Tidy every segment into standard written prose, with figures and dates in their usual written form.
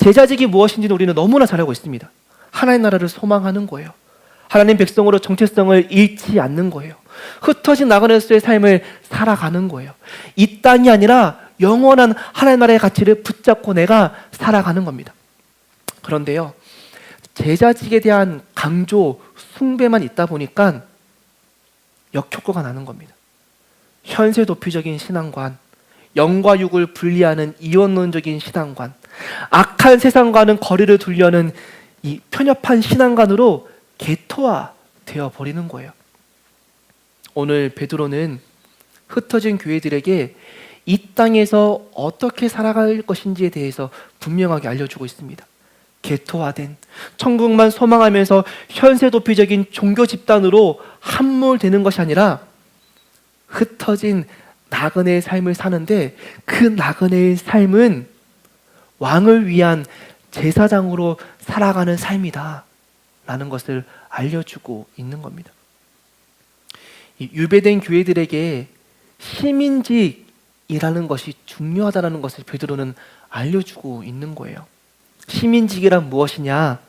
제자직이 무엇인지는 우리는 너무나 잘 알고 있습니다. 하나님 나라를 소망하는 거예요. 하나님 백성으로 정체성을 잃지 않는 거예요. 흩어진 나그네로서의 삶을 살아가는 거예요. 이 땅이 아니라 영원한 하나님 나라의 가치를 붙잡고 내가 살아가는 겁니다. 그런데요, 제자직에 대한 강조, 숭배만 있다 보니까 역효과가 나는 겁니다. 현세 도피적인 신앙관, 영과 육을 분리하는 이원론적인 신앙관, 악한 세상과는 거리를 두려는 이 편협한 신앙관으로 개토화 되어 버리는 거예요. 오늘 베드로는 흩어진 교회들에게 이 땅에서 어떻게 살아갈 것인지에 대해서 분명하게 알려주고 있습니다. 개토화된, 천국만 소망하면서 현세 도피적인 종교 집단으로 함몰되는 것이 아니라 흩어진 나그네의 삶을 사는데 그 나그네의 삶은 왕을 위한 제사장으로 살아가는 삶이다 라는 것을 알려주고 있는 겁니다. 이 유배된 교회들에게 시민직이라는 것이 중요하다는 것을 베드로는 알려주고 있는 거예요. 시민직이란 무엇이냐?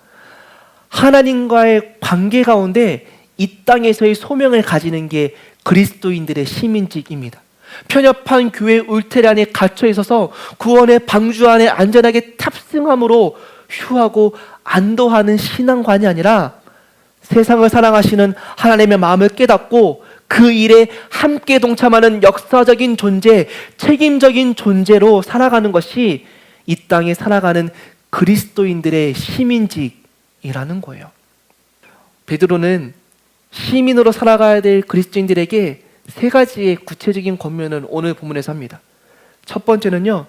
하나님과의 관계 가운데 이 땅에서의 소명을 가지는 게 그리스도인들의 시민직입니다. 편협한 교회 울타리 안에 갇혀 있어서 구원의 방주 안에 안전하게 탑승함으로 휴하고 안도하는 신앙관이 아니라 세상을 사랑하시는 하나님의 마음을 깨닫고 그 일에 함께 동참하는 역사적인 존재, 책임적인 존재로 살아가는 것이 이 땅에 살아가는 그리스도인들의 시민직이라는 거예요. 베드로는 시민으로 살아가야 될 그리스도인들에게 세 가지의 구체적인 권면을 오늘 본문에서 합니다. 첫 번째는요,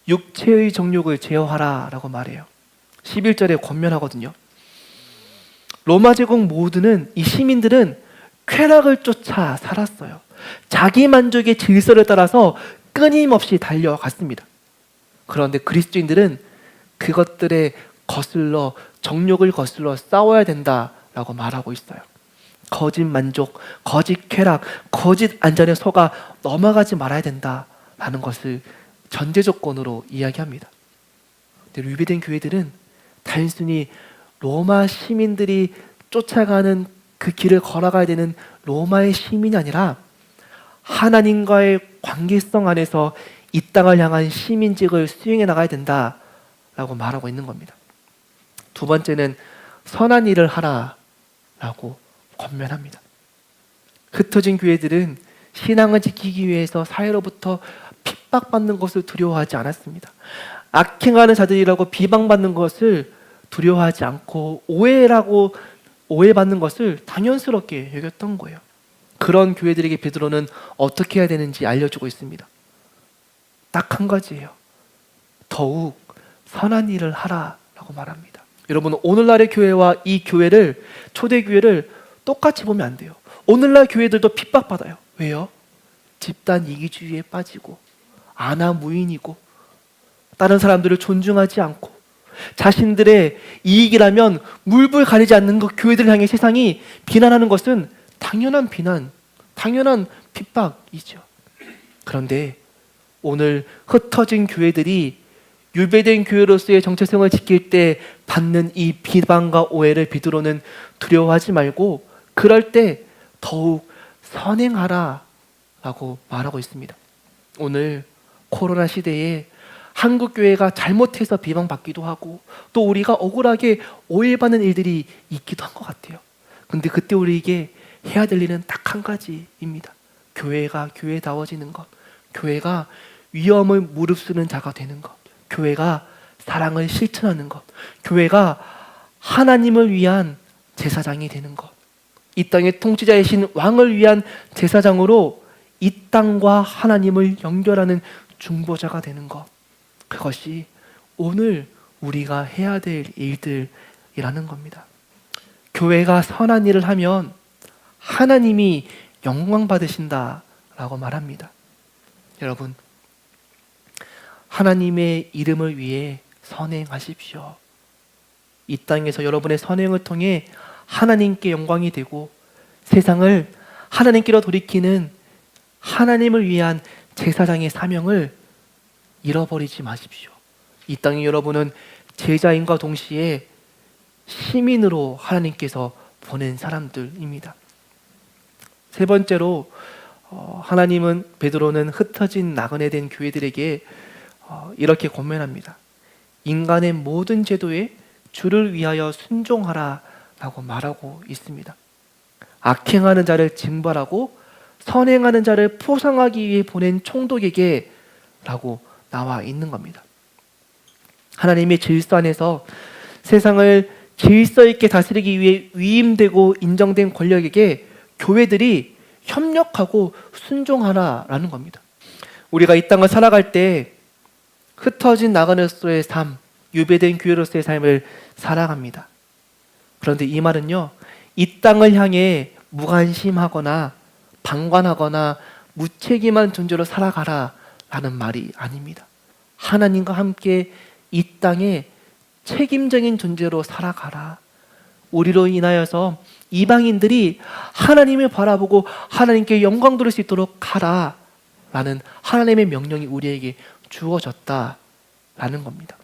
육체의 정욕을 제어하라 라고 말해요. 11절에 권면하거든요. 로마 제국 모두는, 이 시민들은 쾌락을 쫓아 살았어요. 자기 만족의 질서를 따라서 끊임없이 달려갔습니다. 그런데 그리스도인들은 그것들에 거슬러, 정욕을 거슬러 싸워야 된다라고 말하고 있어요. 거짓 만족, 거짓 쾌락, 거짓 안전에 속아 넘어가지 말아야 된다라는 것을 전제 조건으로 이야기합니다. 근데 유배된 교회들은 단순히 로마 시민들이 쫓아가는 그 길을 걸어가야 되는 로마의 시민이 아니라 하나님과의 관계성 안에서 이 땅을 향한 시민직을 수행해 나가야 된다라고 말하고 있는 겁니다. 두 번째는 선한 일을 하라라고 권면합니다. 흩어진 교회들은 신앙을 지키기 위해서 사회로부터 핍박받는 것을 두려워하지 않았습니다. 악행하는 자들이라고 비방받는 것을 두려워하지 않고 오해받는 것을 당연스럽게 여겼던 거예요. 그런 교회들에게 베드로는 어떻게 해야 되는지 알려주고 있습니다. 딱 한 가지예요. 더욱 선한 일을 하라라고 말합니다. 여러분, 오늘날의 교회와 이 교회를, 초대교회를 똑같이 보면 안 돼요. 오늘날 교회들도 핍박받아요. 왜요? 집단 이기주의에 빠지고 아나무인이고 다른 사람들을 존중하지 않고 자신들의 이익이라면 물불 가리지 않는 그 교회들을 향해 세상이 비난하는 것은 당연한 비난, 당연한 핍박이죠. 그런데 오늘 흩어진 교회들이 유배된 교회로서의 정체성을 지킬 때 받는 이 비방과 오해를 베드로는 두려워하지 말고 그럴 때 더욱 선행하라 라고 말하고 있습니다. 오늘 코로나 시대에 한국교회가 잘못해서 비방받기도 하고 또 우리가 억울하게 오해받는 일들이 있기도 한 것 같아요. 근데 그때 우리에게 해야 될 일은 딱 한 가지입니다. 교회가 교회다워지는 것, 교회가 위험을 무릅쓰는 자가 되는 것, 교회가 사랑을 실천하는 것, 교회가 하나님을 위한 제사장이 되는 것, 이 땅의 통치자이신 왕을 위한 제사장으로 이 땅과 하나님을 연결하는 중보자가 되는 것, 그것이 오늘 우리가 해야 될 일들이라는 겁니다. 교회가 선한 일을 하면 하나님이 영광 받으신다라고 말합니다. 여러분, 하나님의 이름을 위해 선행하십시오. 이 땅에서 여러분의 선행을 통해 하나님께 영광이 되고 세상을 하나님께로 돌이키는 하나님을 위한 제사장의 사명을 잃어버리지 마십시오. 이 땅에 여러분은 제자인과 동시에 시민으로 하나님께서 보낸 사람들입니다. 세 번째로 베드로는 흩어진 나그네 된 교회들에게 이렇게 권면합니다. 인간의 모든 제도에 주를 위하여 순종하라 라고 말하고 있습니다. 악행하는 자를 징벌하고 선행하는 자를 포상하기 위해 보낸 총독에게 라고 나와 있는 겁니다. 하나님의 질서 안에서 세상을 질서 있게 다스리기 위해 위임되고 인정된 권력에게 교회들이 협력하고 순종하라라는 겁니다. 우리가 이 땅을 살아갈 때 흩어진 나그네로서의 삶, 유배된 교회로서의 삶을 살아갑니다. 그런데 이 말은요, 이 땅을 향해 무관심하거나 방관하거나 무책임한 존재로 살아가라 라는 말이 아닙니다. 하나님과 함께 이 땅에 책임적인 존재로 살아가라. 우리로 인하여서 이방인들이 하나님을 바라보고 하나님께 영광 돌릴 수 있도록 하라 라는 하나님의 명령이 우리에게 주어졌다라는 겁니다.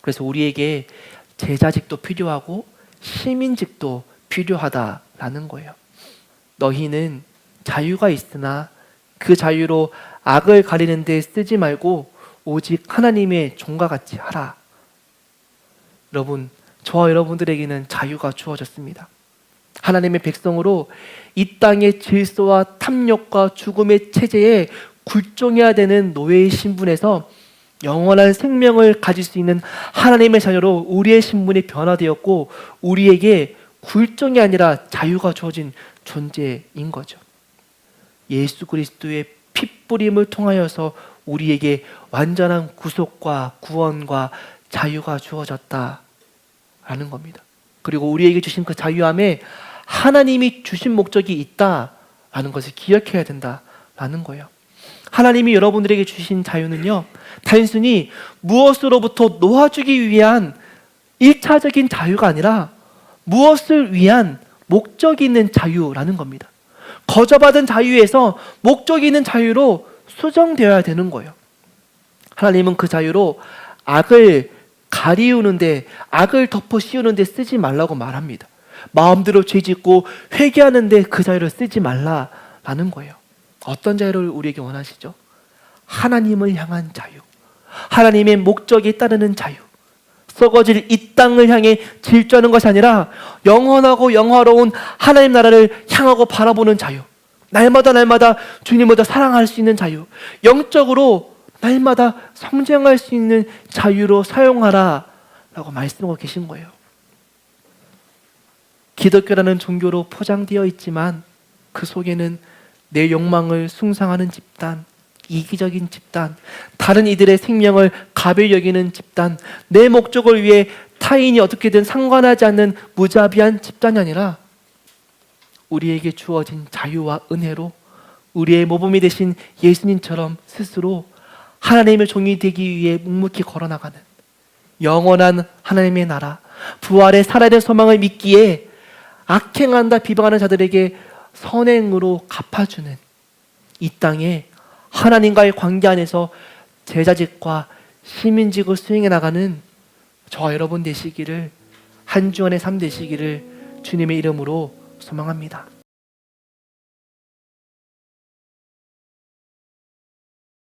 그래서 우리에게 제자직도 필요하고 시민직도 필요하다라는 거예요. 너희는 자유가 있으나 그 자유로 악을 가리는 데 쓰지 말고 오직 하나님의 종과 같이 하라. 여러분, 저와 여러분들에게는 자유가 주어졌습니다. 하나님의 백성으로 이 땅의 질서와 탐욕과 죽음의 체제에 굴종해야 되는 노예의 신분에서 영원한 생명을 가질 수 있는 하나님의 자녀로 우리의 신분이 변화되었고 우리에게 굴종이 아니라 자유가 주어진 존재인 거죠. 예수 그리스도의 핏뿌림을 통하여서 우리에게 완전한 구속과 구원과 자유가 주어졌다라는 겁니다. 그리고 우리에게 주신 그 자유함에 하나님이 주신 목적이 있다라는 것을 기억해야 된다라는 거예요. 하나님이 여러분들에게 주신 자유는요, 단순히 무엇으로부터 놓아주기 위한 1차적인 자유가 아니라 무엇을 위한 목적이 있는 자유라는 겁니다. 거저받은 자유에서 목적이 있는 자유로 수정되어야 되는 거예요. 하나님은 그 자유로 악을 가리우는데, 악을 덮어 씌우는데 쓰지 말라고 말합니다. 마음대로 죄짓고 회개하는데 그 자유를 쓰지 말라라는 거예요. 어떤 자유를 우리에게 원하시죠? 하나님을 향한 자유, 하나님의 목적에 따르는 자유, 썩어질 이 땅을 향해 질주하는 것이 아니라 영원하고 영화로운 하나님 나라를 향하고 바라보는 자유, 날마다 주님보다 사랑할 수 있는 자유, 영적으로 날마다 성장할 수 있는 자유로 사용하라 라고 말씀하고 계신 거예요. 기독교라는 종교로 포장되어 있지만 그 속에는 내 욕망을 숭상하는 집단, 이기적인 집단, 다른 이들의 생명을 가벼이 여기는 집단, 내 목적을 위해 타인이 어떻게든 상관하지 않는 무자비한 집단이 아니라 우리에게 주어진 자유와 은혜로 우리의 모범이 되신 예수님처럼 스스로 하나님의 종이 되기 위해 묵묵히 걸어나가는 영원한 하나님의 나라, 부활의 살아있는 소망을 믿기에 악행한다 비방하는 자들에게 선행으로 갚아주는 이 땅에 하나님과의 관계 안에서 제자직과 시민직을 수행해 나가는 저와 여러분 되시기를, 한 주간의 삶 되시기를 주님의 이름으로 소망합니다.